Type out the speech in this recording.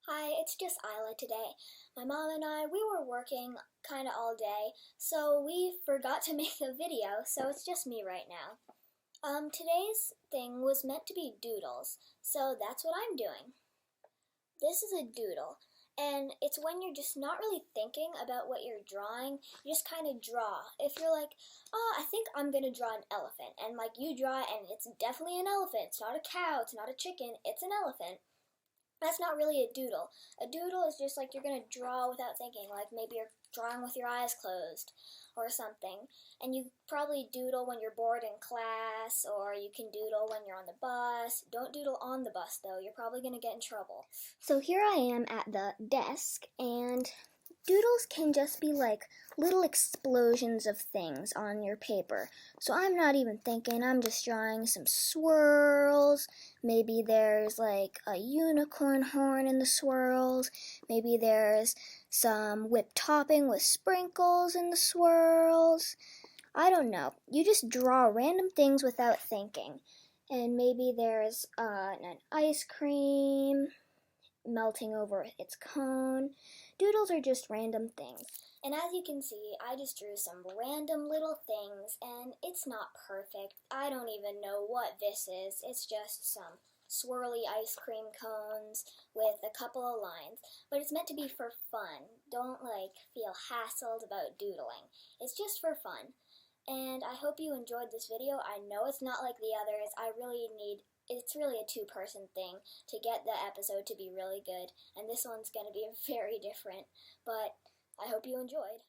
Hi, it's just Isla today. My mom and I, we were working kind of all day, so we forgot to make a video, so it's just me right now. Today's thing was meant to be doodles, so that's what I'm doing. This is a doodle, and it's when you're just not really thinking about what you're drawing, you just kind of draw. If you're like, oh, I think I'm going to draw an elephant, and like you draw it, and it's definitely an elephant. It's not a cow, it's not a chicken, it's an elephant. That's not really a doodle. A doodle is just like you're going to draw without thinking, like maybe you're drawing with your eyes closed or something. And you probably doodle when you're bored in class, or you can doodle when you're on the bus. Don't doodle on the bus though, you're probably going to get in trouble. So here I am at the desk, and doodles can just be like little explosions of things on your paper. So I'm not even thinking, I'm just drawing some swirls. Maybe there's like a unicorn horn in the swirls. Maybe there's some whipped topping with sprinkles in the swirls. I don't know. You just draw random things without thinking. And maybe there's an ice cream melting over its cone. Doodles are just random things. And as you can see, I just drew some random little things, and it's not perfect. I don't even know what this is. It's just some swirly ice cream cones with a couple of lines. But it's meant to be for fun. Don't feel hassled about doodling. It's just for fun. And I hope you enjoyed this video. I know it's not like the others. It's really a two-person thing to get the episode to be really good, and this one's going to be very different, but I hope you enjoyed.